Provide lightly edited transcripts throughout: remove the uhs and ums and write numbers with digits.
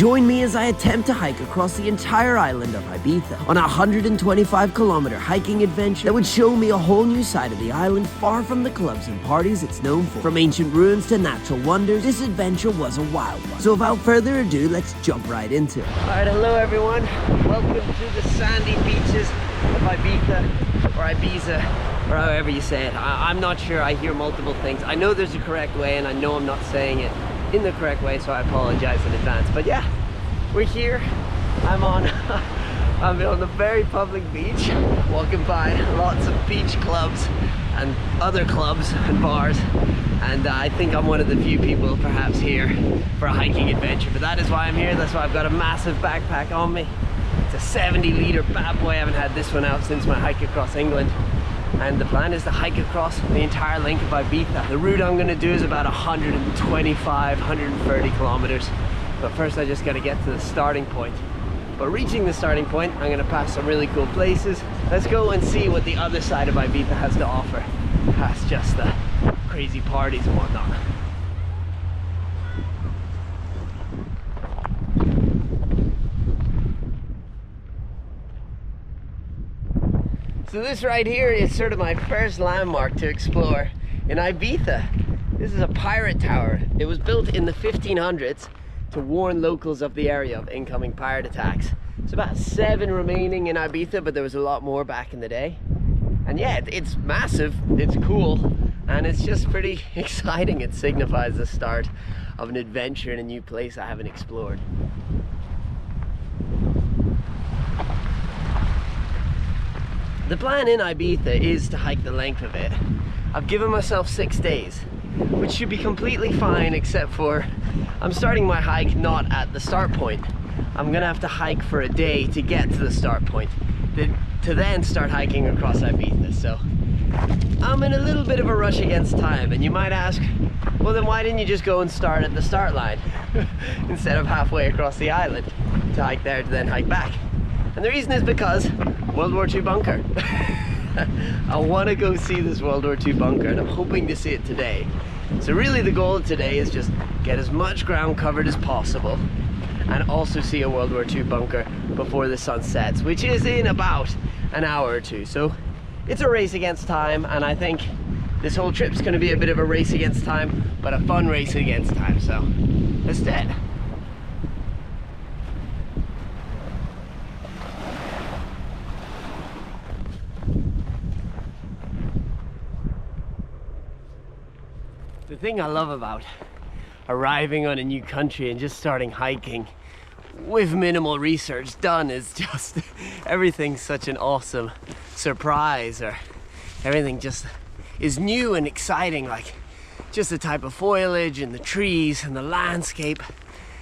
Join me as I attempt to hike across the entire island of Ibiza on a 125-kilometer hiking adventure that would show me a whole new side of the island, far from the clubs and parties it's known for. From ancient ruins to natural wonders, this adventure was a wild one. So without further ado, let's jump right into it. Alright, hello everyone. Welcome to the sandy beaches of Ibiza, or however you say it. I'm not sure. I hear multiple things. I know there's a correct way, and I know I'm not saying it in the correct way, so I apologize in advance. But yeah, we're here. I'm on a very public beach, walking by lots of beach clubs and other clubs and bars, and I think I'm one of the few people perhaps here for a hiking adventure. But that is why I'm here. That's why I've got a massive backpack on me. It's a 70-litre bad boy. I haven't had this one out since my hike across England. And the plan is to hike across the entire length of Ibiza. The route I'm going to do is about 125, 130 kilometers. But first I just got to get to the starting point. But reaching the starting point, I'm going to pass some really cool places. Let's go and see what the other side of Ibiza has to offer, past just the crazy parties and whatnot. So this right here is sort of my first landmark to explore in Ibiza. This is a pirate tower. It was built in the 1500s to warn locals of the area of incoming pirate attacks. It's about 7 remaining in Ibiza, but there was a lot more back in the day. And yeah, it's massive, it's cool, and it's just pretty exciting. It signifies the start of an adventure in a new place I haven't explored. The plan in Ibiza is to hike the length of it. I've given myself 6 days, which should be completely fine, except for I'm starting my hike not at the start point. I'm gonna have to hike for a day to get to the start point, to then start hiking across Ibiza. So I'm in a little bit of a rush against time, and you might ask, well then why didn't you just go and start at the start line instead of halfway across the island to hike there to then hike back? And the reason is because World War II bunker. I want to go see this World War II bunker, and I'm hoping to see it today. So really the goal of today is just get as much ground covered as possible and also see a World War II bunker before the sun sets, which is in about an hour or two. So it's a race against time, and I think this whole trip's going to be a bit of a race against time, but a fun race against time. So let's do it. The thing I love about arriving on a new country and just starting hiking with minimal research done is just everything's such an awesome surprise, or everything just is new and exciting. Like just the type of foliage and the trees and the landscape,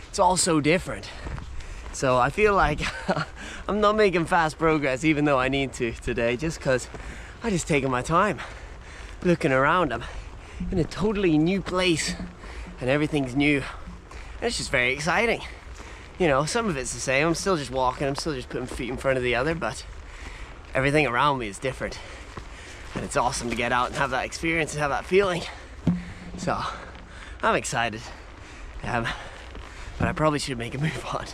it's all so different. So I feel like I'm not making fast progress, even though I need to today, just because I just taking my time looking around. I'm in a totally new place and everything's new, and it's just very exciting. You know, some of it's the same. I'm still just walking, I'm still just putting feet in front of the other, but everything around me is different, and it's awesome to get out and have that experience and have that feeling. So I'm excited, but I probably should make a move on.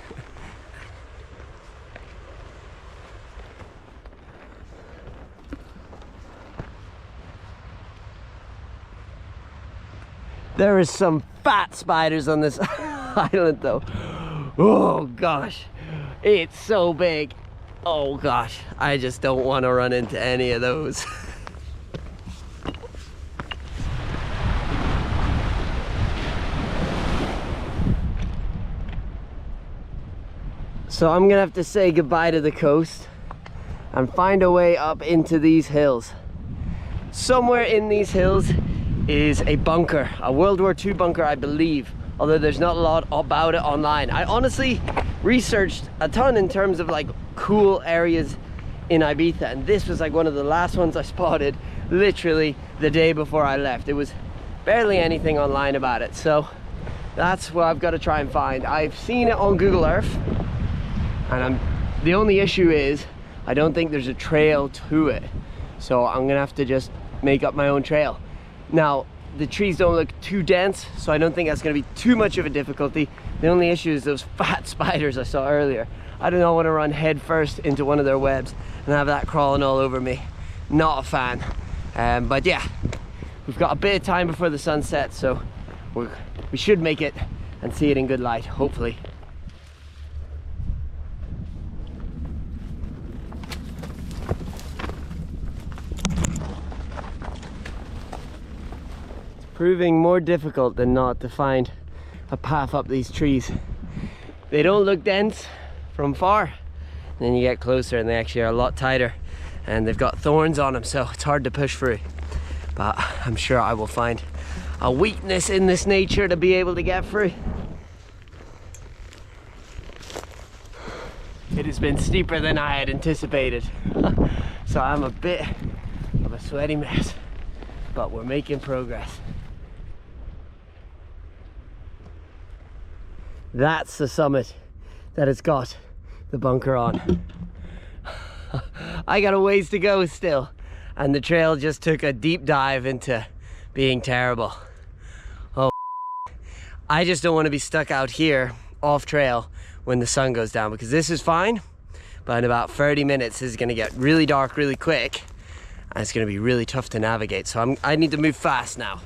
There is some fat spiders on this island though. Oh gosh, it's so big. Oh gosh, I just don't want to run into any of those. So I'm gonna have to say goodbye to the coast and find a way up into these hills. Somewhere in these hills is a bunker, a World War II bunker, I believe, although there's not a lot about it online. I honestly researched a ton in terms of like cool areas in Ibiza, and this was like one of the last ones I spotted literally the day before I left. It was barely anything online about it, so that's what I've got to try and find. I've seen it on Google Earth, and the only issue is I don't think there's a trail to it, so I'm gonna have to just make up my own trail. Now, the trees don't look too dense, so I don't think that's going to be too much of a difficulty. The only issue is those fat spiders I saw earlier. I do not want to run head first into one of their webs and have that crawling all over me. Not a fan. But yeah, we've got a bit of time before the sun sets, so we should make it and see it in good light, hopefully. It's proving more difficult than not to find a path up these trees. They don't look dense from far, and then you get closer and they actually are a lot tighter, and they've got thorns on them, so it's hard to push through. But I'm sure I will find a weakness in this nature to be able to get through. It has been steeper than I had anticipated. So I'm a bit of a sweaty mess, but we're making progress. That's the summit that has got the bunker on. I got a ways to go still, and the trail just took a deep dive into being terrible. Oh, I just don't want to be stuck out here off trail when the sun goes down, because this is fine, but in about 30 minutes this is going to get really dark really quick, and it's going to be really tough to navigate. So I need to move fast now.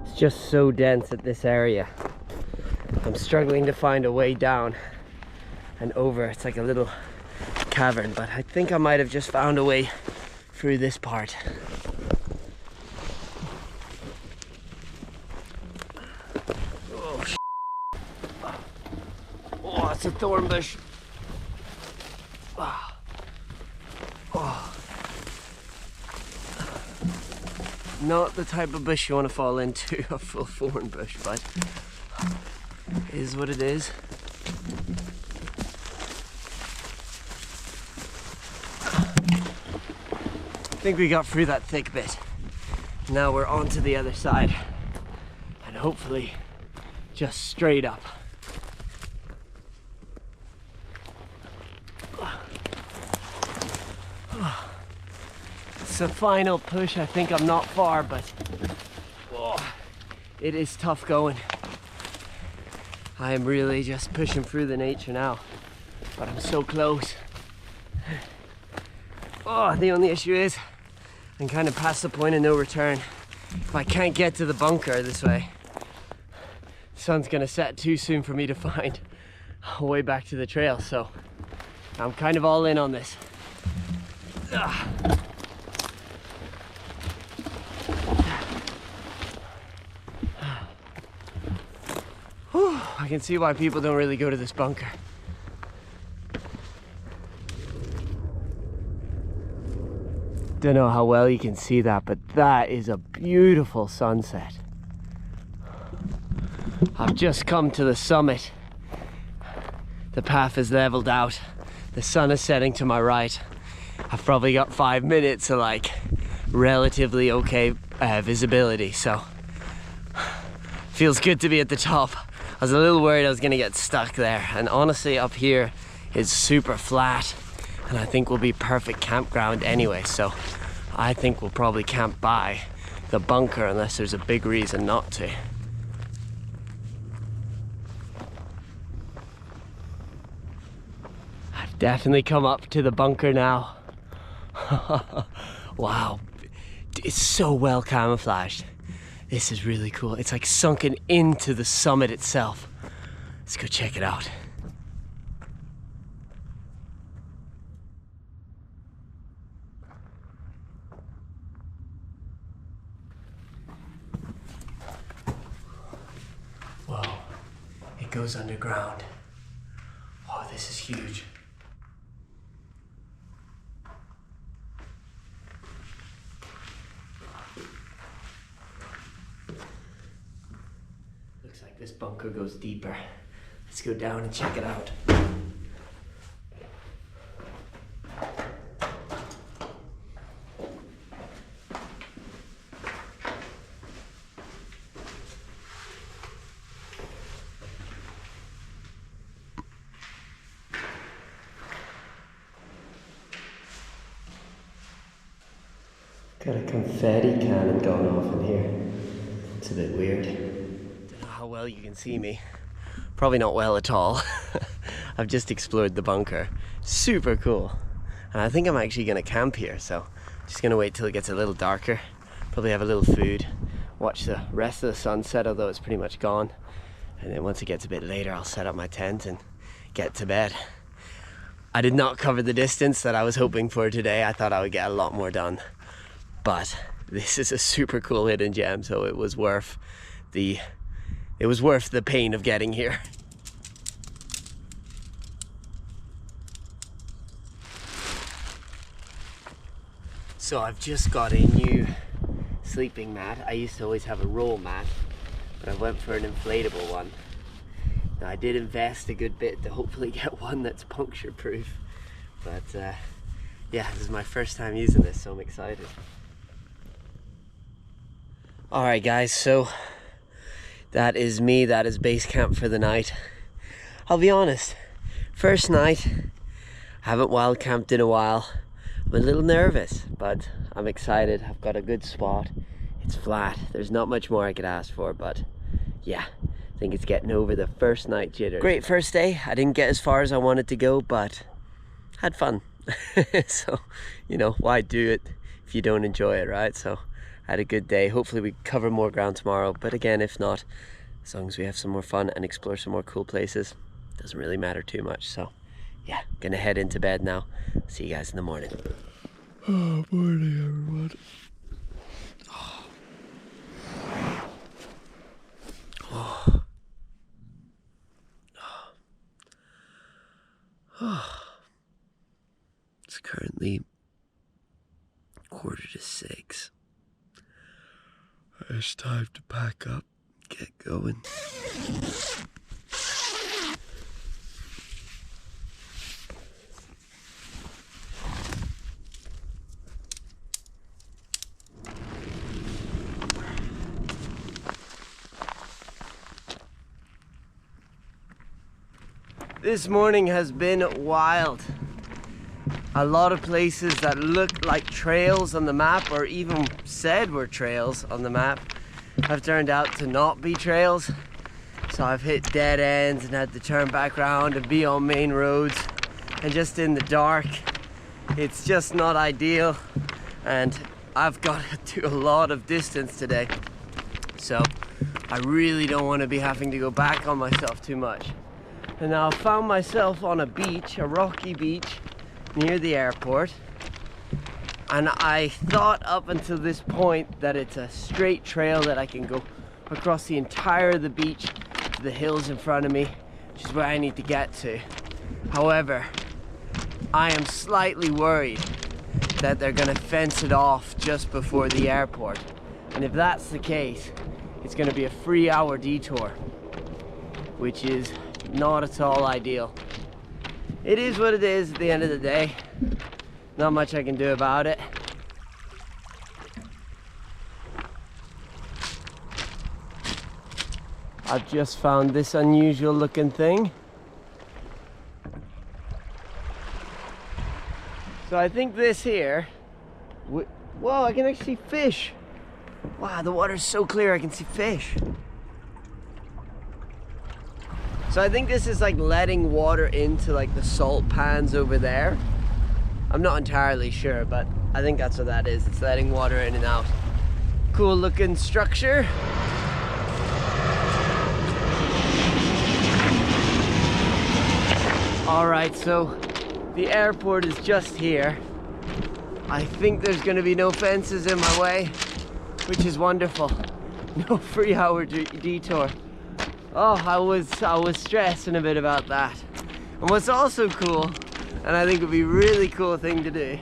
It's just so dense at this area. I'm struggling to find a way down and over. It's like a little cavern, but I think I might have just found a way through this part. Oh, oh, it's a thorn bush. Oh. Oh. Not the type of bush you want to fall into, a full thorn bush, but it is what it is. I think we got through that thick bit. Now we're on to the other side, and hopefully just straight up. It's a final push. I think I'm not far, but oh, it is tough going. I am really just pushing through the nature now, but I'm so close. Oh, the only issue is I'm kind of past the point of no return. If I can't get to the bunker this way, the sun's gonna set too soon for me to find a way back to the trail, so I'm kind of all in on this. Ugh. I can see why people don't really go to this bunker. Don't know how well you can see that, but that is a beautiful sunset. I've just come to the summit. The path is leveled out. The sun is setting to my right. I've probably got 5 minutes of like relatively okay visibility, so feels good to be at the top. I was a little worried I was gonna get stuck there, and honestly up here is super flat, and I think will be perfect campground anyway, so I think we'll probably camp by the bunker unless there's a big reason not to. I've definitely come up to the bunker now. Wow, it's so well camouflaged. This is really cool. It's like sunken into the summit itself. Let's go check it out. Whoa, it goes underground. Oh, this is huge. Looks like this bunker goes deeper. Let's go down and check it out. Got a confetti cannon going off in here. It's a bit weird. Don't know how well you can see me. Probably not well at all. I've just explored the bunker. Super cool. And I think I'm actually gonna camp here, so just gonna wait till it gets a little darker. Probably have a little food, watch the rest of the sunset, although it's pretty much gone. And then once it gets a bit later, I'll set up my tent and get to bed. I did not cover the distance that I was hoping for today. I thought I would get a lot more done. But this is a super cool hidden gem, so it was worth the pain of getting here. So I've just got a new sleeping mat. I used to always have a roll mat, but I went for an inflatable one. Now I did invest a good bit to hopefully get one that's puncture proof, but yeah, this is my first time using this, so I'm excited. Alright guys, so that is me, that is base camp for the night. I'll be honest, first night, I haven't wild camped in a while. I'm a little nervous, but I'm excited. I've got a good spot. It's flat, there's not much more I could ask for, but yeah, I think it's getting over the first night jitters. Great first day. I didn't get as far as I wanted to go, but had fun. So, you know, why do it if you don't enjoy it, right? So I had a good day. Hopefully we cover more ground tomorrow, but again, if not, as long as we have some more fun and explore some more cool places, doesn't really matter too much. So yeah, gonna head into bed now. See you guys in the morning. Oh, morning everyone. It's currently 5:45. It's time to pack up, get going. This morning has been wild. A lot of places that looked like trails on the map, or even said were trails on the map, have turned out to not be trails. So I've hit dead ends and had to turn back around and be on main roads, and just in the dark. It's just not ideal, and I've got to do a lot of distance today. So I really don't want to be having to go back on myself too much. And now I found myself on a beach, a rocky beach near the airport, and I thought up until this point that it's a straight trail that I can go across the entire of the beach to the hills in front of me, which is where I need to get to. However, I am slightly worried that they're gonna fence it off just before the airport, and if that's the case, it's gonna be a 3-hour detour, which is not at all ideal. It is what it is at the end of the day. Not much I can do about it. I've just found this unusual looking thing. So I think this here, whoa, I can actually see fish. Wow, the water's so clear I can see fish. So I think this is like letting water into like the salt pans over there. I'm not entirely sure, but I think that's what that is. It's letting water in and out. Cool looking structure. All right, so the airport is just here. I think there's gonna be no fences in my way, which is wonderful. No 3-hour detour. Oh, I was stressing a bit about that. And what's also cool, and I think would be a really cool thing to do,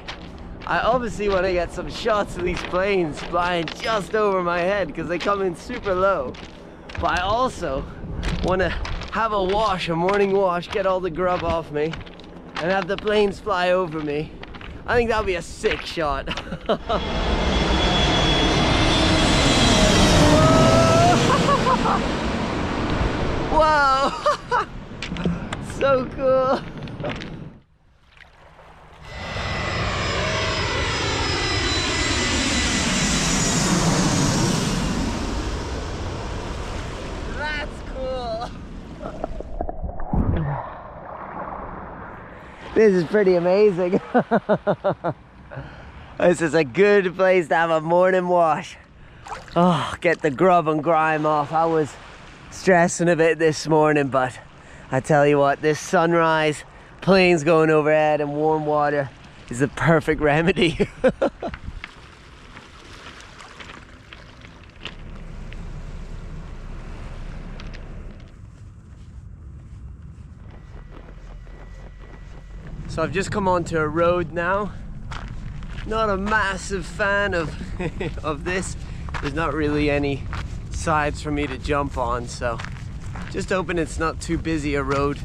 I obviously want to get some shots of these planes flying just over my head because they come in super low. But I also want to have a wash, a morning wash, get all the grub off me, and have the planes fly over me. I think that would be a sick shot. Wow! So cool! This is pretty amazing. This is a good place to have a morning wash. Oh, get the grub and grime off. I was stressing a bit this morning, but I tell you what, this sunrise, planes going overhead and warm water is the perfect remedy. So I've just come onto a road now. Not a massive fan of of this. There's not really any sides for me to jump on, so just hoping it's not too busy a road.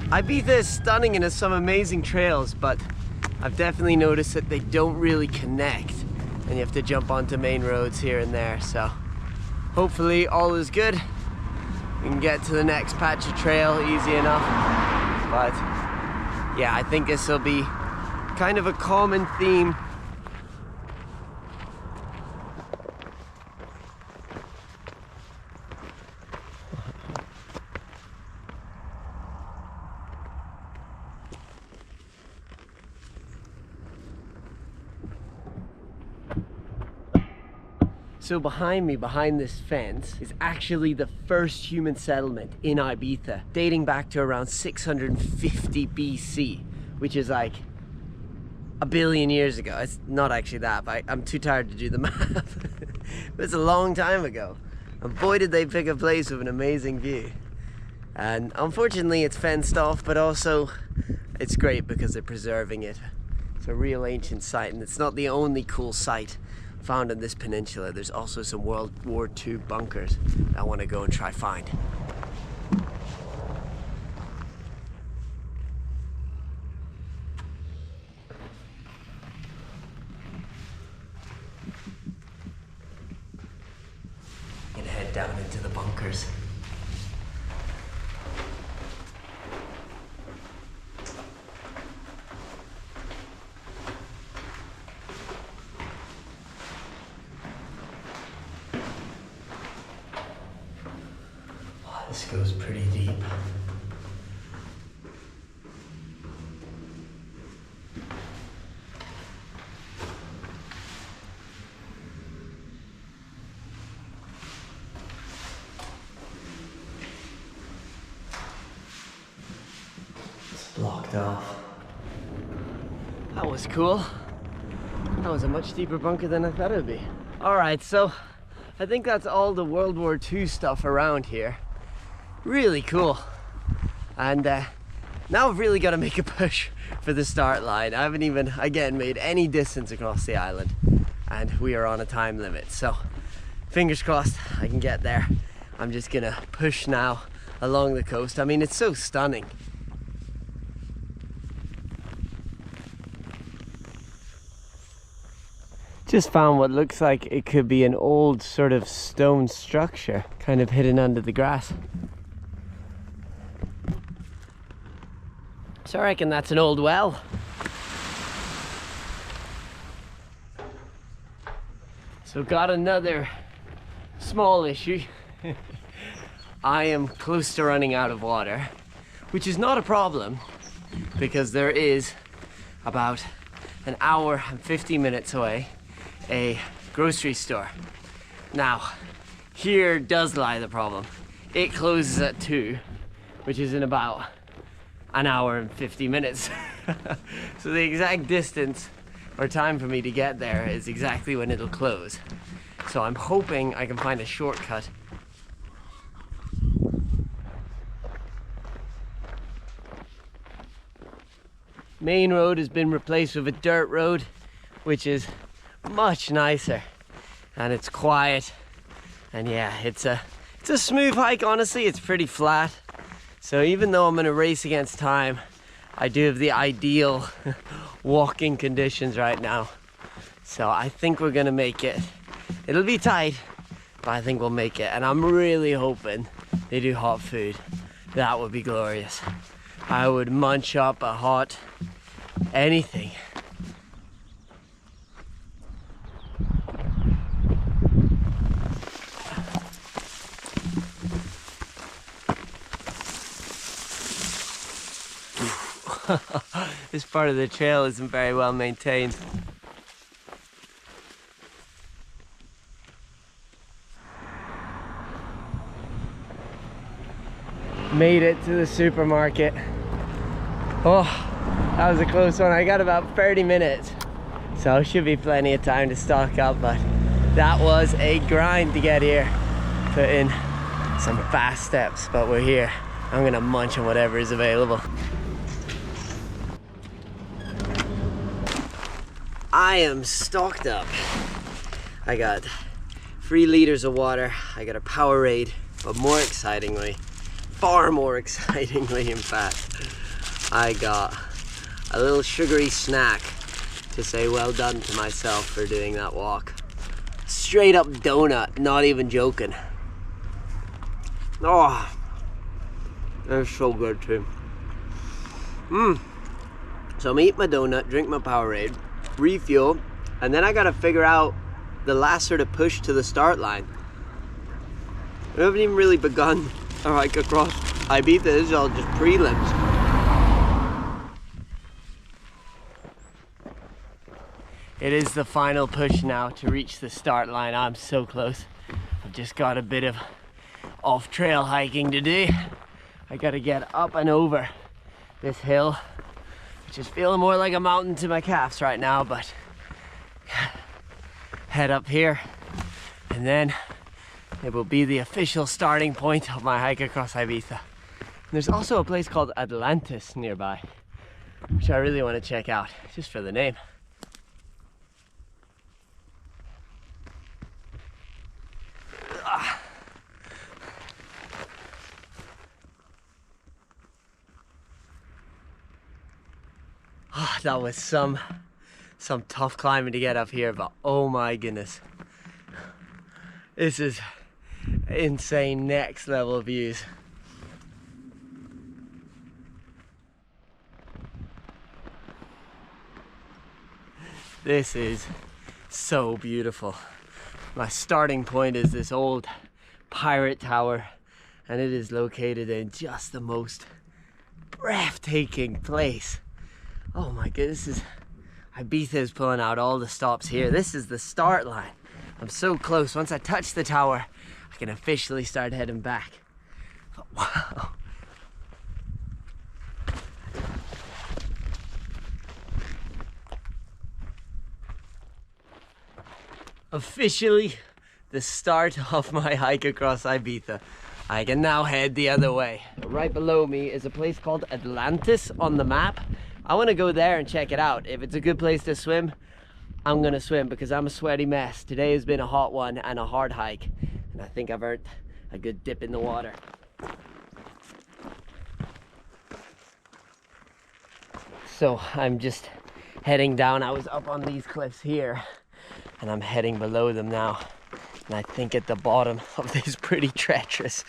Ibiza is stunning and has some amazing trails, but I've definitely noticed that they don't really connect and you have to jump onto main roads here and there. So hopefully all is good. We can get to the next patch of trail easy enough. But yeah, I think this will be kind of a common theme. So behind me, behind this fence, is actually the first human settlement in Ibiza, dating back to around 650 BC, which is like a billion years ago. It's not actually that, but I'm too tired to do the math. But it's a long time ago. And boy did they pick a place with an amazing view. And unfortunately it's fenced off, but also it's great because they're preserving it. It's a real ancient site, and it's not the only cool site found in this peninsula. There's also some World War II bunkers I want to go and try find. I'm gonna head down into the bunkers. This goes pretty deep. It's blocked off. That was cool. That was a much deeper bunker than I thought it would be. Alright, so I think that's all the World War II stuff around here. Really cool. And now I've really got to make a push for the start line. I haven't even, again, made any distance across the island, and we are on a time limit. So fingers crossed I can get there. I'm just gonna push now along the coast. I mean, it's so stunning. Just found what looks like it could be an old sort of stone structure kind of hidden under the grass. So I reckon that's an old well. So got another small issue. I am close to running out of water, which is not a problem because there is about an hour and 50 minutes away a grocery store. Now, here does lie the problem. It closes at 2, which is in about an hour and 50 minutes. So the exact distance or time for me to get there is exactly when it'll close. So I'm hoping I can find a shortcut. Main road has been replaced with a dirt road, which is much nicer, and it's quiet, and yeah, it's a smooth hike. Honestly, it's pretty flat. So even though I'm gonna race against time, I do have the ideal walking conditions right now. So I think we're gonna make it. It'll be tight, but I think we'll make it. And I'm really hoping they do hot food. That would be glorious. I would munch up a hot anything. This part of the trail isn't very well maintained. Made it to the supermarket. Oh, that was a close one. I got about 30 minutes, so should be plenty of time to stock up, but that was a grind to get here. Put in some fast steps, but we're here. I'm gonna munch on whatever is available. I am stocked up. I got 3 liters of water. I got a Powerade, but more excitingly, far more excitingly in fact, I got a little sugary snack to say well done to myself for doing that walk. Straight up donut, not even joking. Oh, that's so good too. So I'm eating my donut, drink my Powerade, refuel, and then I gotta figure out the last sort of push to the start line. We haven't even really begun our hike across Ibiza. This is all just prelims. It is the final push now to reach the start line. I'm so close. I've just got a bit of off-trail hiking to do. I gotta get up and over this hill, which is feeling more like a mountain to my calves right now, but head up here, and then it will be the official starting point of my hike across Ibiza. And there's also a place called Atlantis nearby, which I really want to check out, just for the name. Oh, that was some tough climbing to get up here, but oh my goodness. This is insane, next level views. This is so beautiful. My starting point is this old pirate tower, and it is located in just the most breathtaking place. Oh my goodness, Ibiza is pulling out all the stops here. This is the start line. I'm so close. Once I touch the tower, I can officially start heading back. But wow. Officially the start of my hike across Ibiza. I can now head the other way. Right below me is a place called Atlantis on the map. I want to go there and check it out. If it's a good place to swim, I'm gonna swim because I'm a sweaty mess. Today has been a hot one and a hard hike, and I think I've earned a good dip in the water. So I'm just heading down. I was up on these cliffs here, and I'm heading below them now. And I think at the bottom of this pretty treacherous,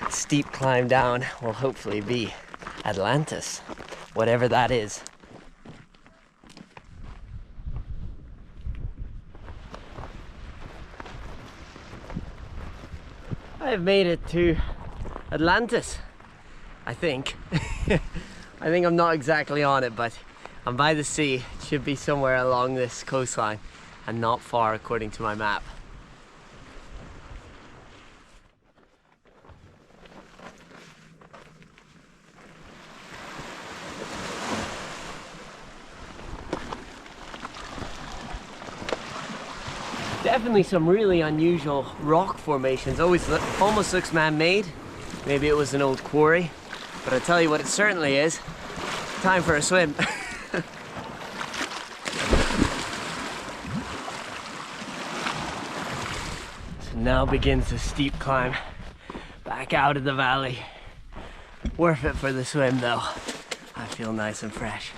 steep climb down will hopefully be Atlantis, whatever that is. I have made it to Atlantis, I think. I think I'm not exactly on it, but I'm by the sea. It should be somewhere along this coastline and not far according to my map. Definitely some really unusual rock formations. Almost looks man-made. Maybe it was an old quarry, but I tell you what it certainly is. Time for a swim. So now begins the steep climb back out of the valley. Worth it for the swim though. I feel nice and fresh.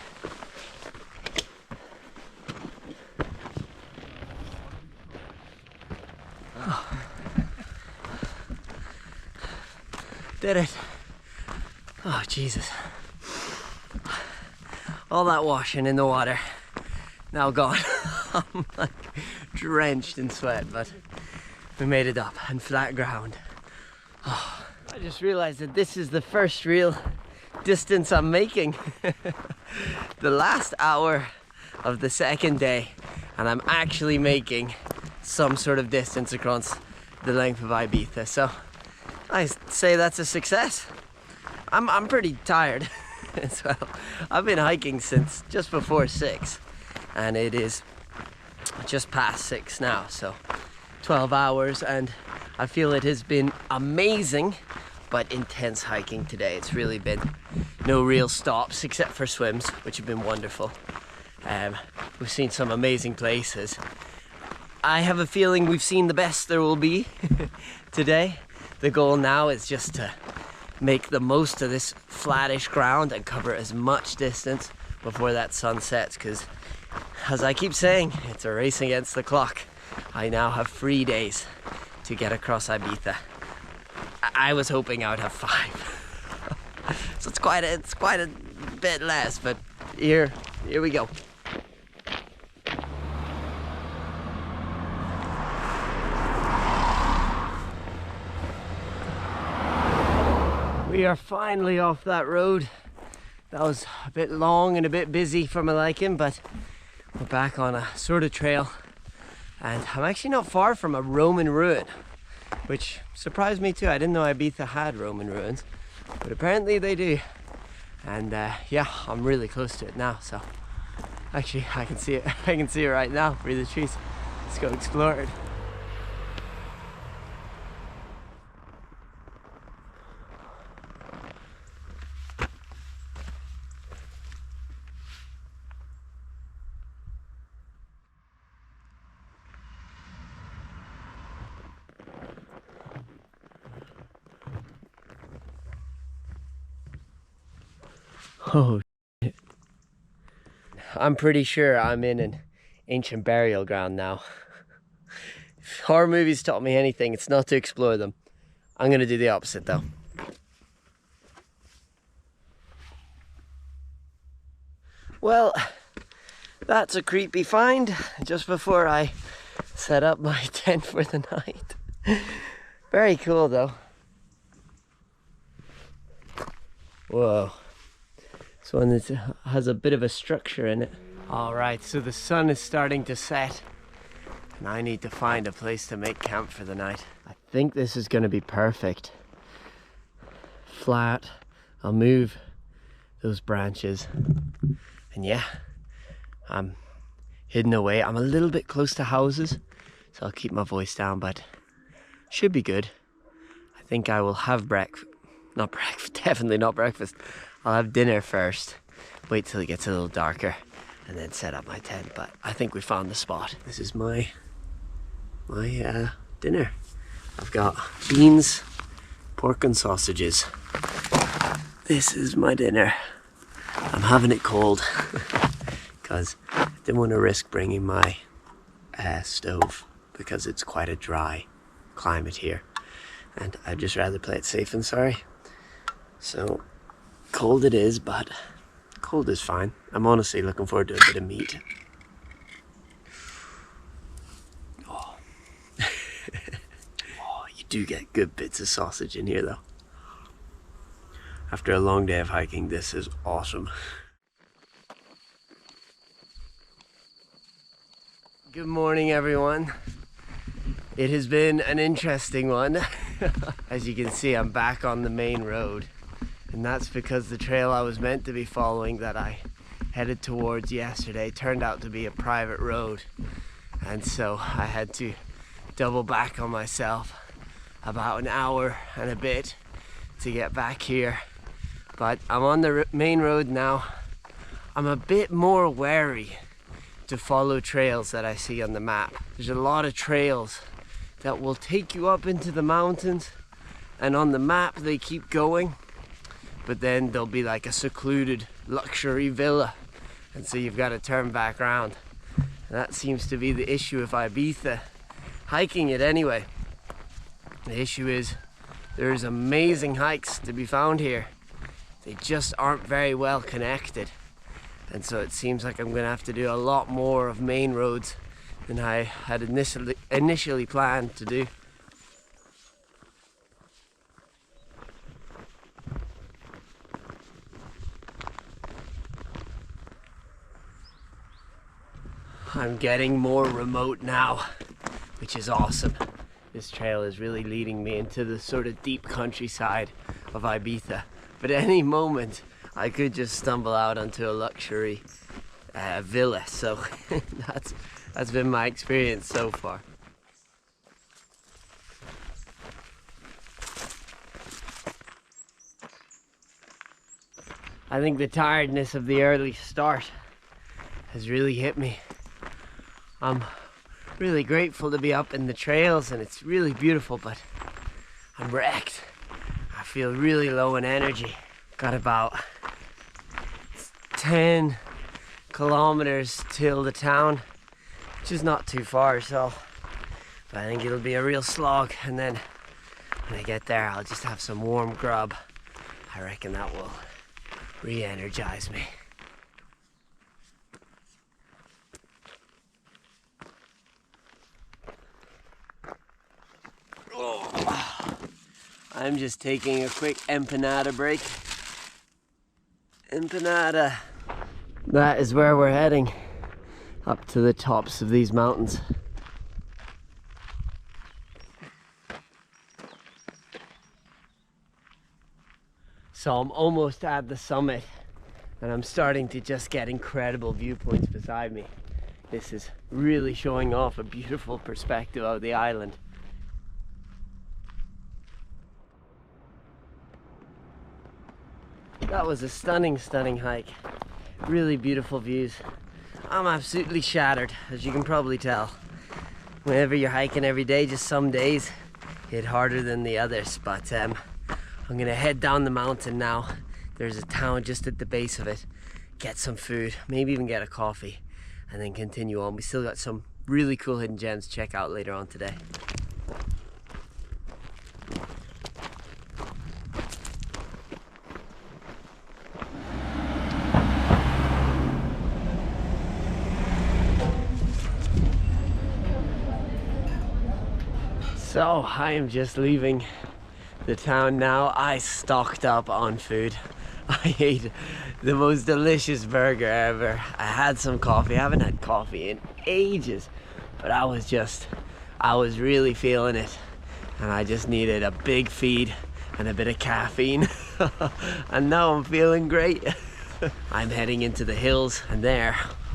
Did it. Oh, Jesus. All that washing in the water, now gone. I'm like drenched in sweat, but we made it up and flat ground. Oh. I just realized that this is the first real distance I'm making. The last hour of the second day, and I'm actually making some sort of distance across the length of Ibiza. So I say that's a success. I'm pretty tired as well. I've been hiking since just before 6, and it is just past 6 now, so 12 hours, and I feel it has been amazing but intense hiking today. It's really been no real stops except for swims, which have been wonderful. We've seen some amazing places. I have a feeling we've seen the best there will be today. The goal now is just to make the most of this flattish ground and cover as much distance before that sun sets, because as I keep saying, it's a race against the clock. I now have 3 days to get across Ibiza. I was hoping I would have 5. So it's quite a bit less, but here we go. We are finally off that road. That was a bit long and a bit busy for my liking, but we're back on a sort of trail. And I'm actually not far from a Roman ruin, which surprised me too. I didn't know Ibiza had Roman ruins, but apparently they do. And yeah, I'm really close to it now. So actually, I can see it. I can see it right now through the trees. Let's go explore it. Oh shit. I'm pretty sure I'm in an ancient burial ground now. If horror movies taught me anything, it's not to explore them. I'm gonna do the opposite though. Well, that's a creepy find just before I set up my tent for the night. Very cool though. Whoa. This one has a bit of a structure in it. Alright, so the sun is starting to set, and I need to find a place to make camp for the night. I think this is going to be perfect. Flat. I'll move those branches. And yeah, I'm hidden away. I'm a little bit close to houses, so I'll keep my voice down, but should be good. I think I will have definitely not breakfast. I'll have dinner first, wait till it gets a little darker, and then set up my tent. But I think we found the spot. This is my dinner. I've got beans, pork and sausages. This is my dinner. I'm having it cold because I didn't want to risk bringing my stove because it's quite a dry climate here, and I'd just rather play it safe than sorry. So cold it is, but cold is fine. I'm honestly looking forward to a bit of meat. Oh. Oh, you do get good bits of sausage in here though. After a long day of hiking, this is awesome. Good morning, everyone. It has been an interesting one. As you can see, I'm back on the main road. And that's because the trail I was meant to be following that I headed towards yesterday turned out to be a private road. And so I had to double back on myself about an hour and a bit to get back here. But I'm on the main road now. I'm a bit more wary to follow trails that I see on the map. There's a lot of trails that will take you up into the mountains, and on the map they keep going. But then there'll be like a secluded luxury villa, and so you've got to turn back around. And that seems to be the issue with Ibiza, hiking it anyway. The issue is there's amazing hikes to be found here. They just aren't very well connected, and so it seems like I'm gonna have to do a lot more of main roads than I had initially planned to do. I'm getting more remote now, which is awesome. This trail is really leading me into the sort of deep countryside of Ibiza. But at any moment, I could just stumble out onto a luxury villa. So that's been my experience so far. I think the tiredness of the early start has really hit me. I'm really grateful to be up in the trails and it's really beautiful, but I'm wrecked. I feel really low in energy. Got about 10 kilometers till the town, which is not too far, so but I think it'll be a real slog, and then when I get there I'll just have some warm grub. I reckon that will re-energize me. I'm just taking a quick empanada break. Empanada. That is where we're heading, up to the tops of these mountains. So I'm almost at the summit and I'm starting to just get incredible viewpoints beside me. This is really showing off a beautiful perspective of the island. That was a stunning hike. Really beautiful views. I'm absolutely shattered, as you can probably tell. Whenever you're hiking every day, just some days hit harder than the others. But I'm gonna head down the mountain now. There's a town just at the base of it. Get some food, maybe even get a coffee, and then continue on. We still got some really cool hidden gems to check out later on today. So I am just leaving the town now. I stocked up on food. I ate the most delicious burger ever. I had some coffee. I haven't had coffee in ages, but I was really feeling it. And I just needed a big feed and a bit of caffeine. And now I'm feeling great. I'm heading into the hills, and there,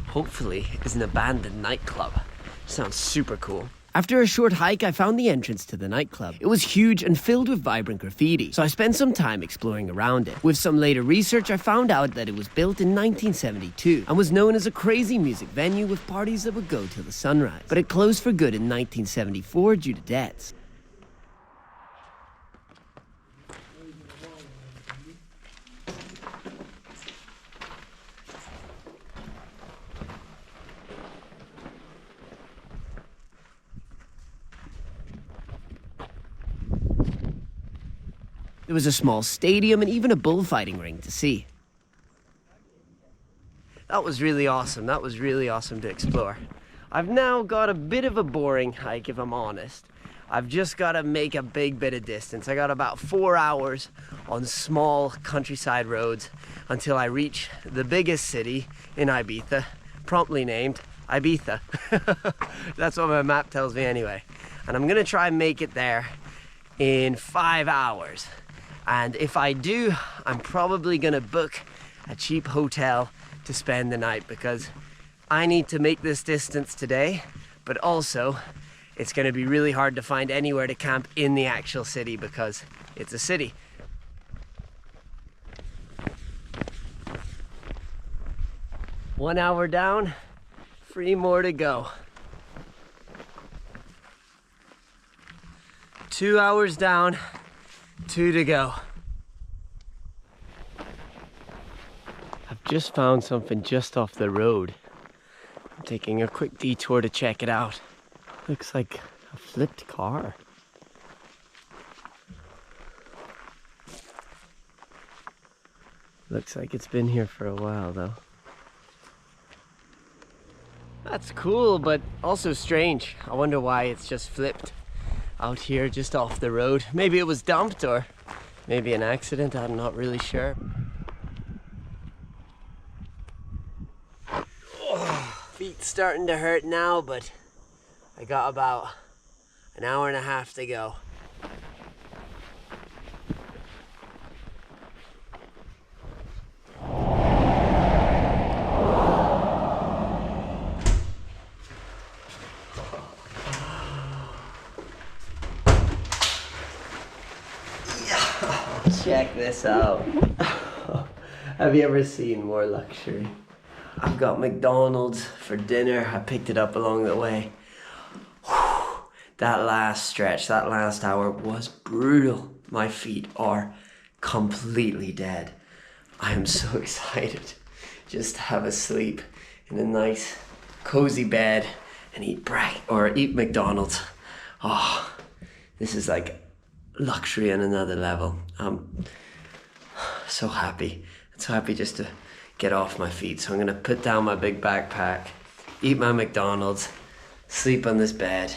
hopefully, is an abandoned nightclub. Sounds super cool. After a short hike, I found the entrance to the nightclub. It was huge and filled with vibrant graffiti, so I spent some time exploring around it. With some later research, I found out that it was built in 1972 and was known as a crazy music venue with parties that would go till the sunrise. But it closed for good in 1974 due to debts. There was a small stadium and even a bullfighting ring to see. That was really awesome. That was really awesome to explore. I've now got a bit of a boring hike, if I'm honest. I've just got to make a big bit of distance. I got about 4 hours on small countryside roads until I reach the biggest city in Ibiza, promptly named Ibiza. That's what my map tells me anyway. And I'm going to try and make it there in 5 hours. And if I do, I'm probably gonna book a cheap hotel to spend the night, because I need to make this distance today, but also it's gonna be really hard to find anywhere to camp in the actual city because it's a city. One hour down, 3 more to go. 2 hours down, 2 to go. I've just found something just off the road. I'm taking a quick detour to check it out. Looks like a flipped car. Looks like it's been here for a while though. That's cool, but also strange. I wonder why it's just flipped out here just off the road. Maybe it was dumped, or maybe an accident, I'm not really sure. Oh, Feet starting to hurt now, but I got about an hour and a half to go. Check this out. Have you ever seen more luxury? I've got McDonald's for dinner. I picked it up along the way. That last stretch, that last hour was brutal. My feet are completely dead. I am so excited just to have a sleep in a nice cozy bed and eat McDonald's. Oh, this is like luxury on another level. I'm so happy. I'm so happy just to get off my feet. So I'm gonna put down my big backpack, eat my McDonald's, sleep on this bed,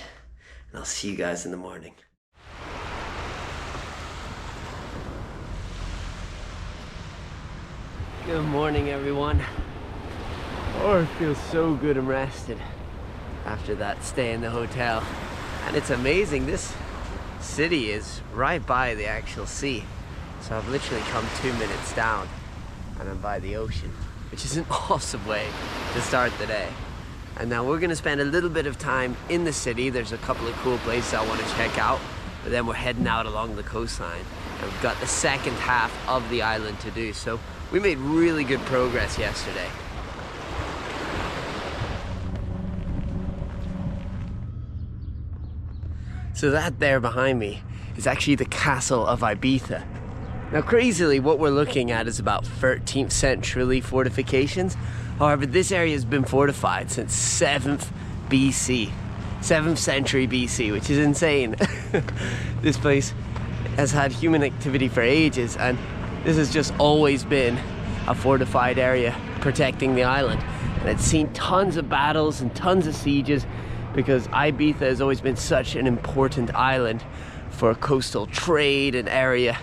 and I'll see you guys in the morning. Good morning, everyone. Oh, it feels so good and rested after that stay in the hotel. And it's amazing, this city is right by the actual sea. So I've literally come 2 minutes down and I'm by the ocean, which is an awesome way to start the day. And now we're gonna spend a little bit of time in the city. There's a couple of cool places I wanna check out, but then we're heading out along the coastline. And we've got the second half of the island to do. So we made really good progress yesterday. So that there behind me is actually the castle of Ibiza. Now crazily, what we're looking at is about 13th century fortifications. However, this area has been fortified since 7th BC. 7th century BC, which is insane. This place has had human activity for ages, and this has just always been a fortified area protecting the island. And it's seen tons of battles and tons of sieges because Ibiza has always been such an important island for coastal trade and area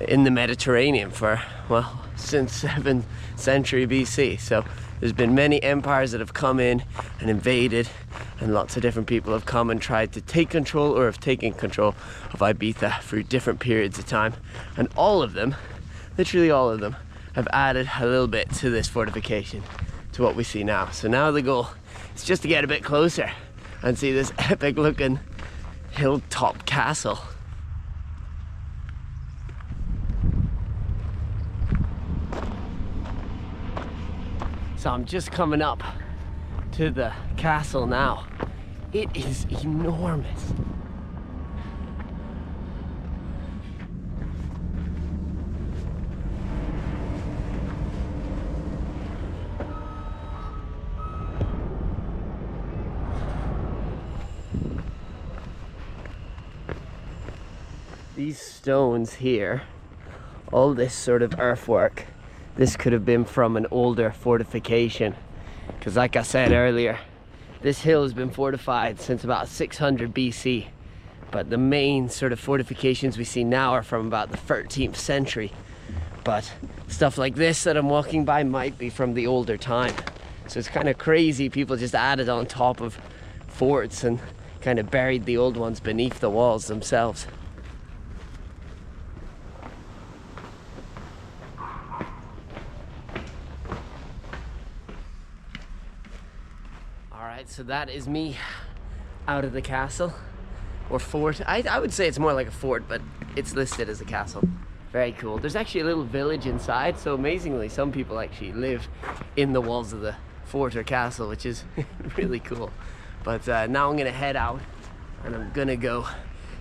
in the Mediterranean for, well, since 7th century BC. So there's been many empires that have come in and invaded, and lots of different people have come and tried to take control or have taken control of Ibiza through different periods of time. And all of them, literally all of them, have added a little bit to this fortification, to what we see now. So now the goal is just to get a bit closer and see this epic looking hilltop castle. So I'm just coming up to the castle now. It is enormous. These stones here, all this sort of earthwork, this could have been from an older fortification. Because like I said earlier, this hill has been fortified since about 600 BC. But the main sort of fortifications we see now are from about the 13th century. But stuff like this that I'm walking by might be from the older time. So it's kind of crazy, people just added on top of forts and kind of buried the old ones beneath the walls themselves. Alright, so that is me out of the castle, or fort. I would say it's more like a fort, but it's listed as a castle. Very cool. There's actually a little village inside, so amazingly some people actually live in the walls of the fort or castle, which is really cool. But now I'm gonna head out and I'm gonna go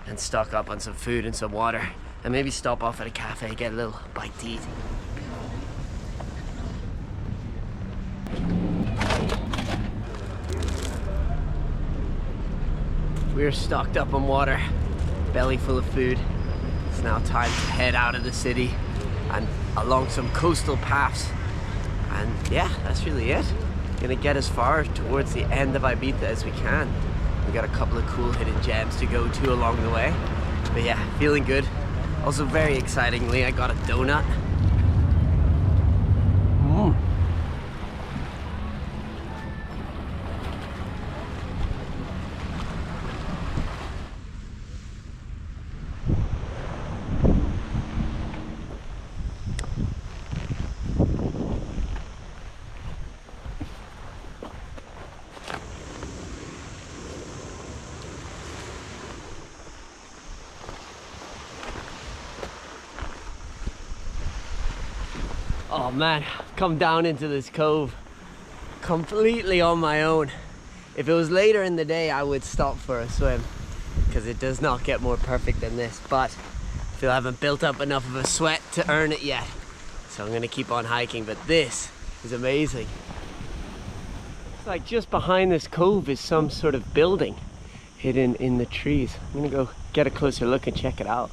and stock up on some food and some water and maybe stop off at a cafe, get a little bite to eat. We're stocked up on water, belly full of food. It's now time to head out of the city and along some coastal paths. And yeah, that's really it. Gonna get as far towards the end of Ibiza as we can. We got a couple of cool hidden gems to go to along the way. But yeah, feeling good. Also very excitingly, I got a donut. Oh man, come down into this cove completely on my own. If it was later in the day, I would stop for a swim because it does not get more perfect than this, but I feel I haven't built up enough of a sweat to earn it yet. So I'm gonna keep on hiking, but this is amazing. It's like just behind this cove is some sort of building hidden in the trees. I'm gonna go get a closer look and check it out.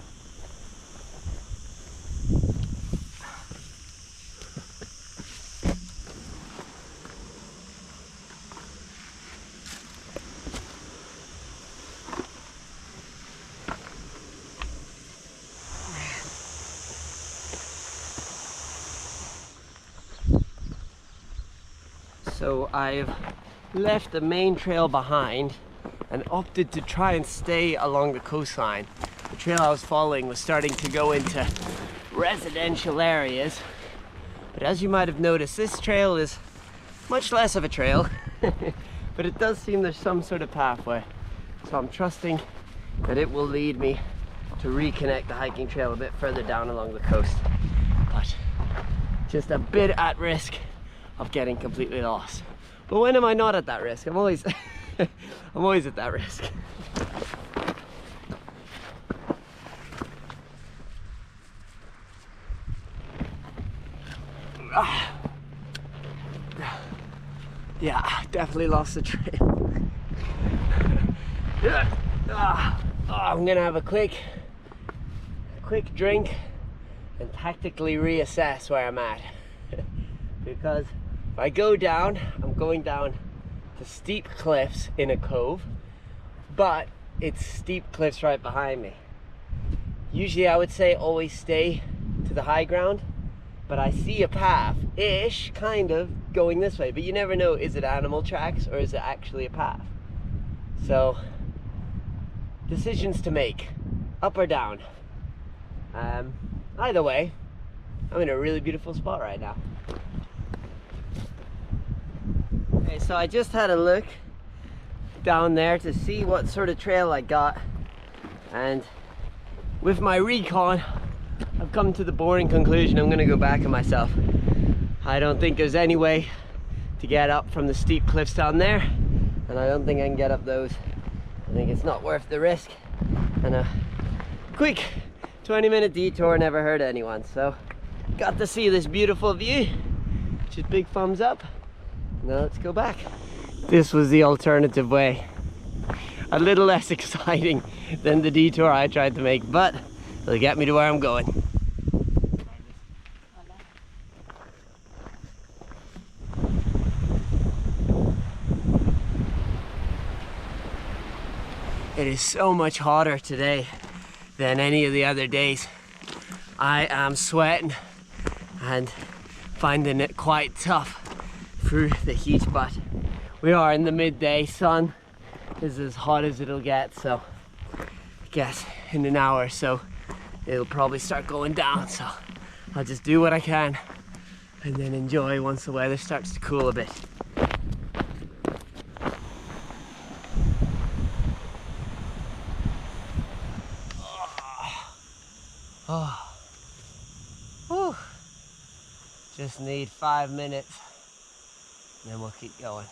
So I've left the main trail behind and opted to try and stay along the coastline. The trail I was following was starting to go into residential areas, but as you might have noticed, this trail is much less of a trail, but it does seem there's some sort of pathway. So I'm trusting that it will lead me to reconnect the hiking trail a bit further down along the coast, but just a bit at risk of getting completely lost. But when am I not at that risk? I'm always I'm always at that risk. Yeah, definitely lost the trail. I'm gonna have a quick drink and tactically reassess where I'm at. Because if I go down, I'm going down to steep cliffs in a cove, but it's steep cliffs right behind me. Usually I would say always stay to the high ground, but I see a path-ish, kind of, going this way, but you never know, is it animal tracks or is it actually a path? So, decisions to make, up or down. Either way, I'm in a really beautiful spot right now. Okay, so I just had a look down there to see what sort of trail I got, and with my recon I've come to the boring conclusion I'm gonna go back on myself. I don't think there's any way to get up from the steep cliffs down there, and I don't think I can get up those. I think it's not worth the risk, and a quick 20-minute detour never hurt anyone. So got to see this beautiful view, which is big thumbs up. Now let's go back. This was the alternative way. A little less exciting than the detour I tried to make, but it'll get me to where I'm going. It is so much hotter today than any of the other days. I am sweating and finding it quite tough through the heat, but we are in the midday. Sun is as hot as it'll get, so I guess in an hour or so it'll probably start going down, so I'll just do what I can and then enjoy once the weather starts to cool a bit. Whew. Just need 5 minutes and then we'll keep going.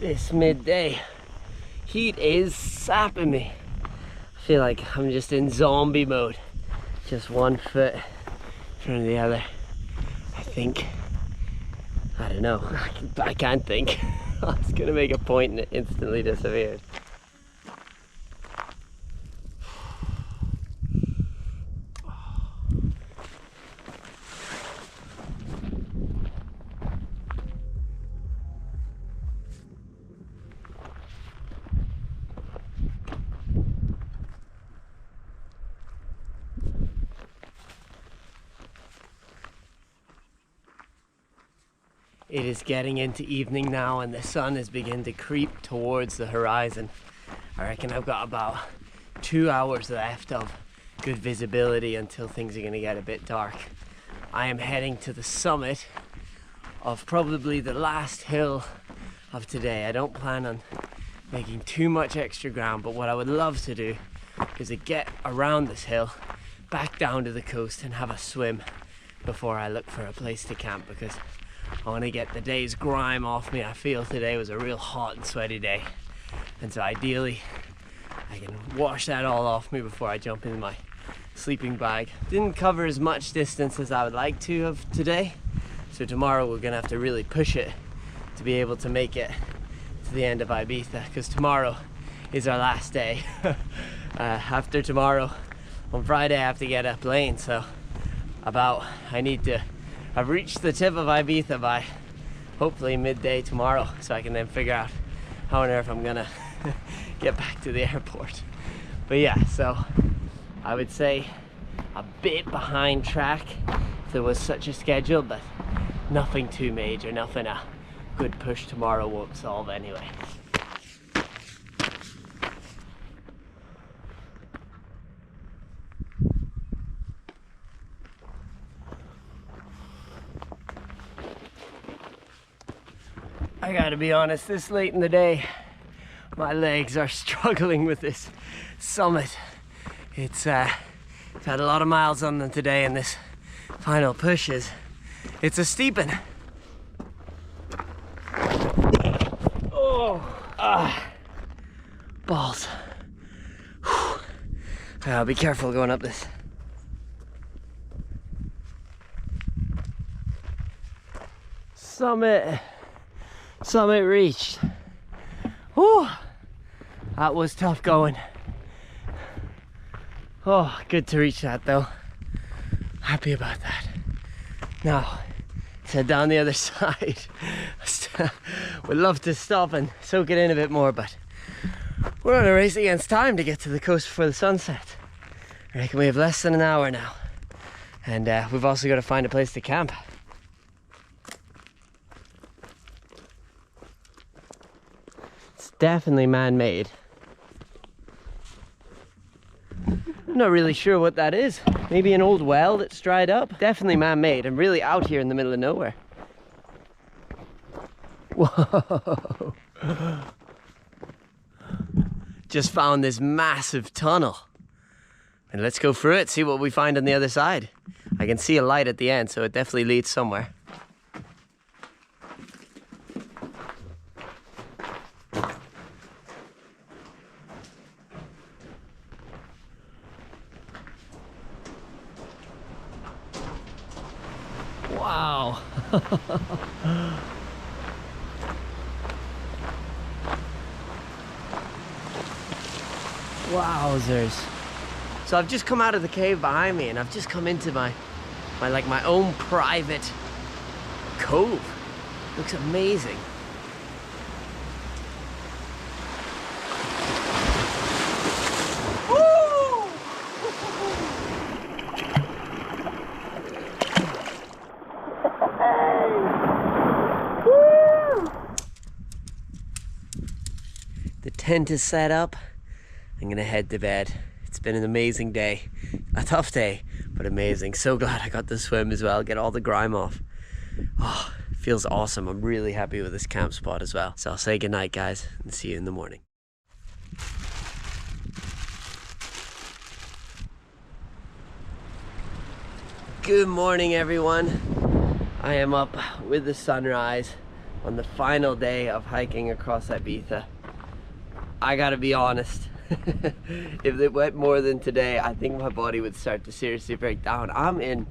This midday heat is sapping me. I feel like I'm just in zombie mode. Just one foot in front of the other. I think. I don't know. I can't think. I was gonna make a point and it instantly disappeared. It is getting into evening now and the sun is beginning to creep towards the horizon. I reckon I've got about 2 hours left of good visibility until things are going to get a bit dark. I am heading to the summit of probably the last hill of today. I don't plan on making too much extra ground, but what I would love to do is to get around this hill, back down to the coast and have a swim before I look for a place to camp, because I want to get the day's grime off me. I feel today was a real hot and sweaty day, and so ideally I can wash that all off me before I jump into my sleeping bag. Didn't cover as much distance as I would like to have today, so tomorrow we're gonna have to really push it to be able to make it to the end of Ibiza, because tomorrow is our last day. After tomorrow, on Friday, I have to get a plane, so I've reached the tip of Ibiza by hopefully midday tomorrow, so I can then figure out how on earth I'm gonna get back to the airport. But yeah, so I would say a bit behind track if there was such a schedule, but nothing too major, nothing a good push tomorrow won't solve anyway. I gotta be honest, this late in the day, my legs are struggling with this summit. It's had a lot of miles on them today, and this final push it's a steepin'. Balls. I'll be careful going up this. Summit reached. Whew, that was tough going. Oh, good to reach that though. Happy about that. Now, let's head down the other side. Would love to stop and soak it in a bit more, but we're on a race against time to get to the coast before the sunset. I reckon we have less than an hour now. And we've also got to find a place to camp. It's definitely man-made. I'm not really sure what that is. Maybe an old well that's dried up. Definitely man-made. I'm really out here in the middle of nowhere. Whoa. Just found this massive tunnel. And let's go through it, see what we find on the other side. I can see a light at the end, so it definitely leads somewhere. Wow. Wowzers. So I've just come out of the cave behind me, and I've just come into my own private cove. Looks amazing. Woo! Woo! The tent is set up. I'm gonna head to bed. It's been an amazing day. A tough day, but amazing. So glad I got to swim as well, get all the grime off. Oh, it feels awesome. I'm really happy with this camp spot as well. So I'll say goodnight, guys, and see you in the morning. Good morning, everyone. I am up with the sunrise on the final day of hiking across Ibiza. I gotta be honest. If it went more than today, I think my body would start to seriously break down. I'm in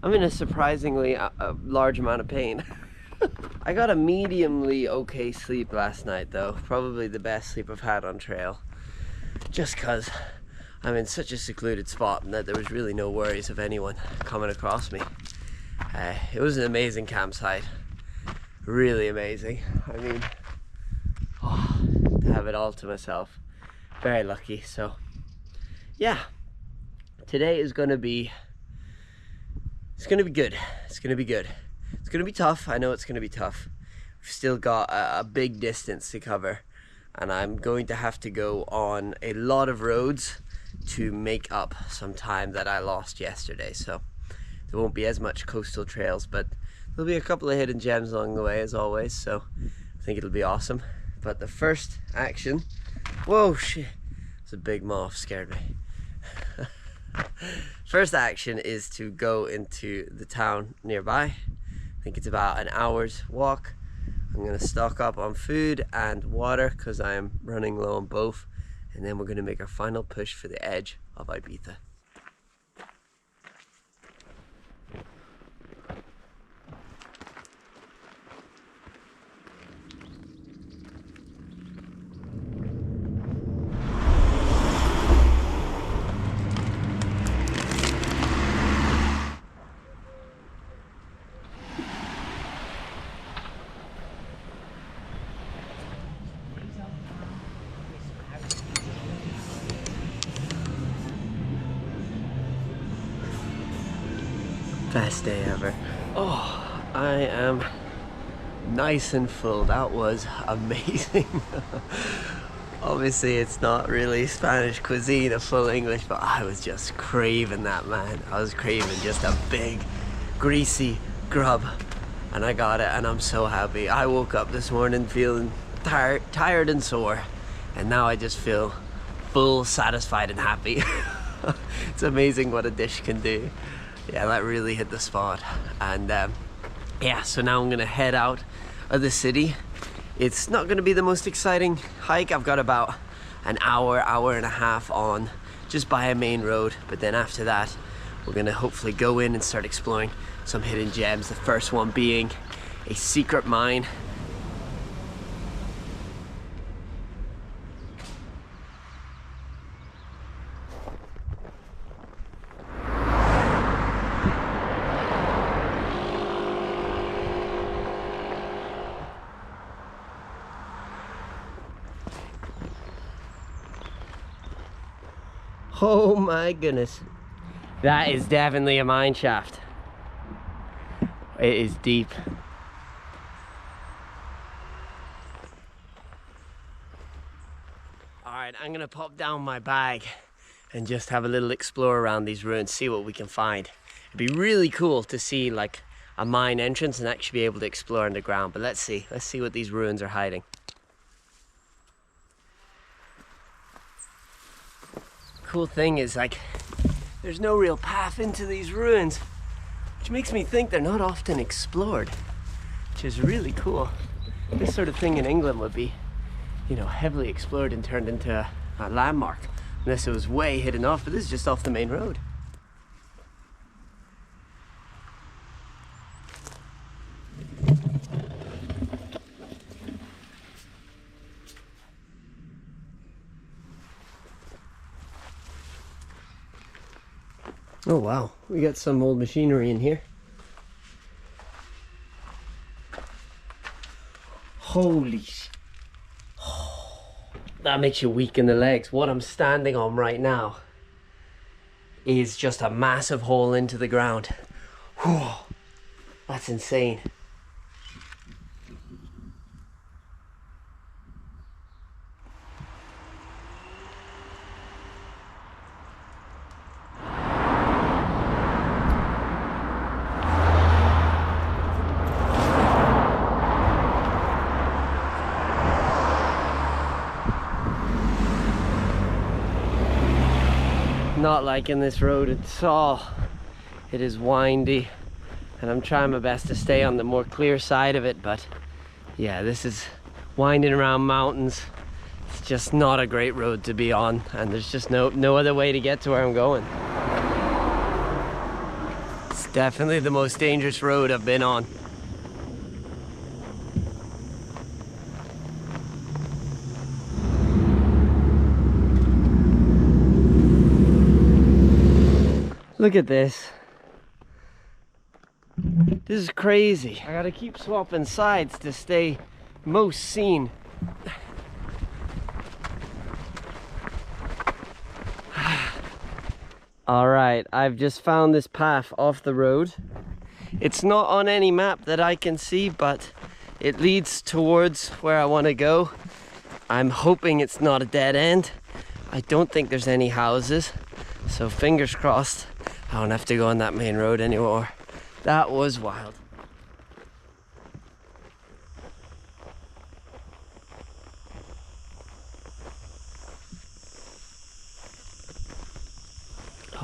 a surprisingly large amount of pain. I got a mediumly okay sleep last night though. Probably the best sleep I've had on trail. Just cause I'm in such a secluded spot and that there was really no worries of anyone coming across me. It was an amazing campsite. Really amazing. I mean, to have it all to myself. Very lucky. So yeah, today is gonna be good. It's gonna be good. It's gonna be tough. I know it's gonna be tough. We've still got a big distance to cover, and I'm going to have to go on a lot of roads to make up some time that I lost yesterday. So there won't be as much coastal trails, but there'll be a couple of hidden gems along the way as always, so I think it'll be awesome. But the first action, whoa shit, It's a big moth, scared me. First action is to go into the town nearby. I think it's about an hour's walk. I'm gonna stock up on food and water because I am running low on both. And then we're gonna make our final push for the edge of Ibiza. Best day ever. Oh, I am nice and full. That was amazing. Obviously it's not really Spanish cuisine, a full English, but I was just craving that, man. I was craving just a big, greasy grub, and I got it, and I'm so happy. I woke up this morning feeling tired and sore, and now I just feel full, satisfied and happy. It's amazing what a dish can do. Yeah, that really hit the spot. And yeah, so now I'm gonna head out of the city. It's not gonna be the most exciting hike. I've got about an hour and a half on just by a main road, but then after that we're gonna hopefully go in and start exploring some hidden gems. The first one being a secret mine. Oh my goodness. That is definitely a mine shaft. It is deep. Alright, I'm gonna pop down my bag and just have a little explore around these ruins, see what we can find. It'd be really cool to see like a mine entrance and actually be able to explore underground, but let's see what these ruins are hiding. Cool thing is, like, there's no real path into these ruins, which makes me think they're not often explored, which is really cool. This sort of thing in England would be, you know, heavily explored and turned into a landmark, unless it was way hidden off, but this is just off the main road. Oh wow, we got some old machinery in here. Holy sh... That makes you weak in the legs. What I'm standing on right now is just a massive hole into the ground. Whew, that's insane. Not liking this road at all. It is windy and I'm trying my best to stay on the more clear side of it, but yeah, this is winding around mountains. It's just not a great road to be on, and there's just no other way to get to where I'm going. It's definitely the most dangerous road I've been on. Look at this. This is crazy. I gotta keep swapping sides to stay most seen. Alright, I've just found this path off the road. It's not on any map that I can see, but it leads towards where I want to go. I'm hoping it's not a dead end. I don't think there's any houses, so fingers crossed I don't have to go on that main road anymore. That was wild.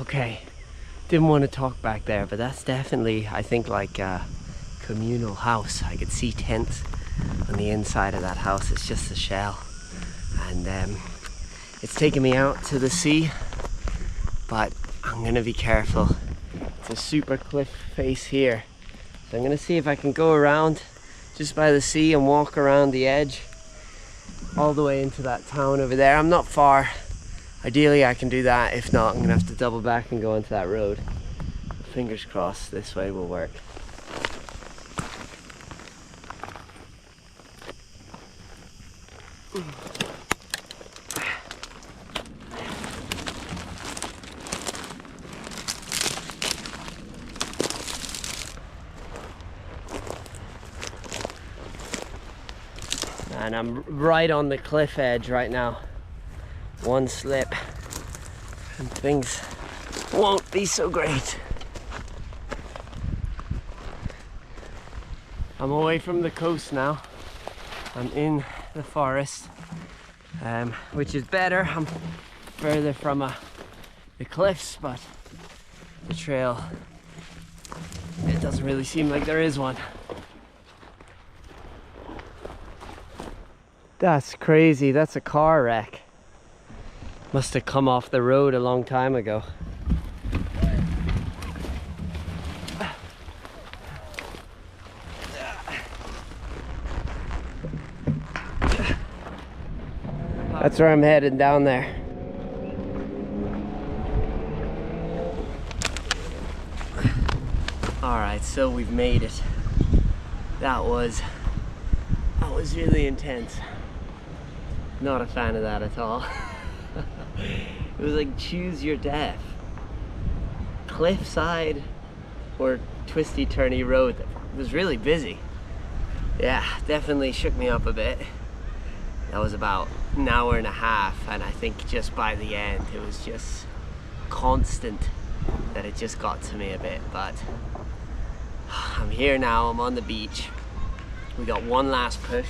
Okay, didn't want to talk back there, but that's definitely, I think, like a communal house. I could see tents on the inside of that house. It's just a shell, and it's taking me out to the sea, but I'm gonna be careful. It's a super cliff face here, so I'm gonna see if I can go around just by the sea and walk around the edge all the way into that town over there. I'm not far. Ideally I can do that. If not, I'm gonna have to double back and go onto that road. Fingers crossed this way will work. And I'm right on the cliff edge right now. One slip and things won't be so great. I'm away from the coast now. I'm in the forest, which is better. I'm further from the cliffs, but the trail, it doesn't really seem like there is one. That's crazy, that's a car wreck. Must have come off the road a long time ago. That's where I'm headed, down there. Alright, so we've made it. That was really intense. Not a fan of that at all. It was like choose your death. Cliffside or twisty turny road. It was really busy. Yeah, definitely shook me up a bit. That was about an hour and a half, and I think just by the end it was just constant that it just got to me a bit. But I'm here now, I'm on the beach. We got one last push.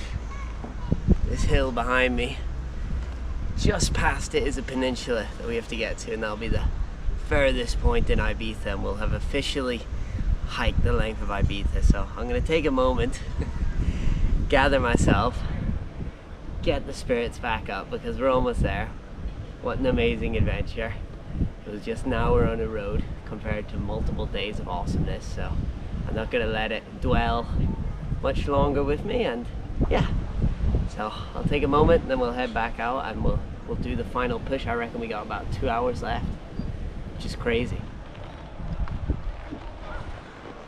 This hill behind me, just past it is a peninsula that we have to get to, and that'll be the furthest point in Ibiza, and we'll have officially hiked the length of Ibiza. So I'm going to take a moment, gather myself, get the spirits back up, because we're almost there. What an amazing adventure. It was just an hour on the road compared to multiple days of awesomeness, so I'm not going to let it dwell much longer with me, and yeah. So I'll take a moment and then we'll head back out and we'll do the final push. I reckon we got about 2 hours left, which is crazy.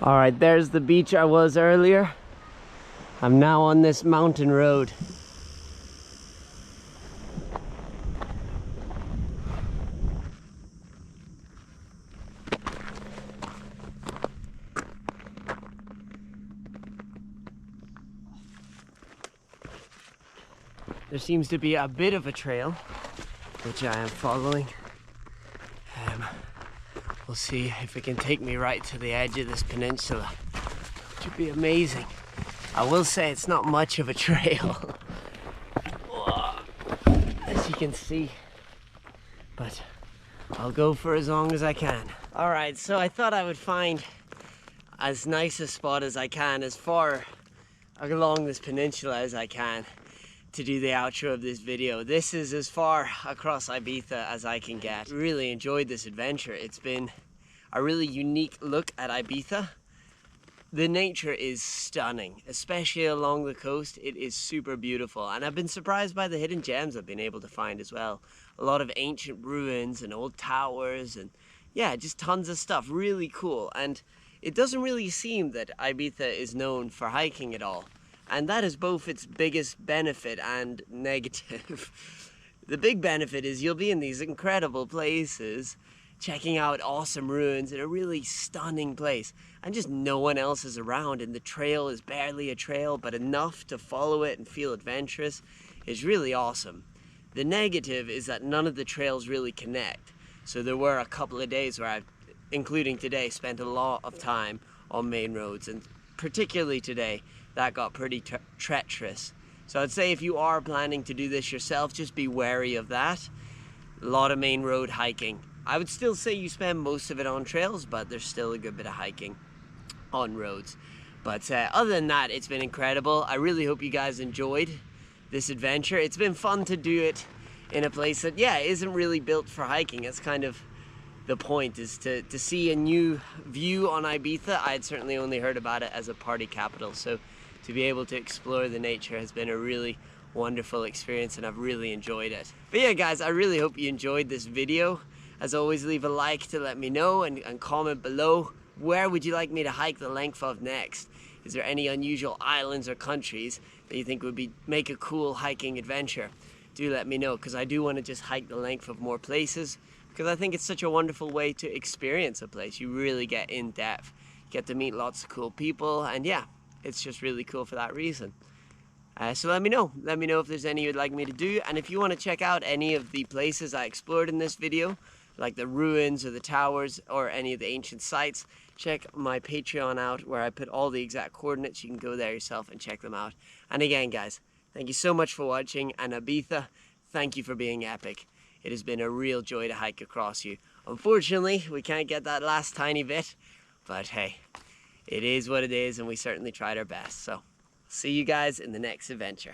All right, there's the beach I was earlier. I'm now on this mountain road. There seems to be a bit of a trail, which I am following. We'll see if it can take me right to the edge of this peninsula, which would be amazing. I will say it's not much of a trail, as you can see, but I'll go for as long as I can. All right, so I thought I would find as nice a spot as I can, as far along this peninsula as I can, to do the outro of this video. This is as far across Ibiza as I can get. Really enjoyed this adventure. It's been a really unique look at Ibiza. The nature is stunning, especially along the coast. It is super beautiful, and I've been surprised by the hidden gems I've been able to find as well. A lot of ancient ruins and old towers, and yeah, just tons of stuff. Really cool. And it doesn't really seem that Ibiza is known for hiking at all. And that is both its biggest benefit and negative. The big benefit is you'll be in these incredible places, checking out awesome ruins in a really stunning place, and just no one else is around, and the trail is barely a trail, but enough to follow it and feel adventurous is really awesome. The negative is that none of the trails really connect. So there were a couple of days where I've, including today, spent a lot of time on main roads, and particularly today, that got pretty treacherous. So I'd say if you are planning to do this yourself, just be wary of that. A lot of main road hiking. I would still say you spend most of it on trails, but there's still a good bit of hiking on roads. But other than that, it's been incredible. I really hope you guys enjoyed this adventure. It's been fun to do it in a place that, yeah, isn't really built for hiking. That's kind of the point, is to see a new view on Ibiza. I had certainly only heard about it as a party capital, so to be able to explore the nature has been a really wonderful experience, and I've really enjoyed it. But yeah, guys, I really hope you enjoyed this video. As always, leave a like to let me know, and comment below, where would you like me to hike the length of next? Is there any unusual islands or countries that you think would make a cool hiking adventure? Do let me know, because I do want to just hike the length of more places, because I think it's such a wonderful way to experience a place. You really get in depth, get to meet lots of cool people, and yeah, it's just really cool for that reason. So let me know if there's any you'd like me to do, and if you want to check out any of the places I explored in this video, like the ruins or the towers or any of the ancient sites, check my Patreon out, where I put all the exact coordinates. You can go there yourself and check them out. And again, guys, thank you so much for watching, and Ibiza, thank you for being epic. It has been a real joy to hike across you. Unfortunately, we can't get that last tiny bit, but hey, it is what it is, and we certainly tried our best. So, see you guys in the next adventure.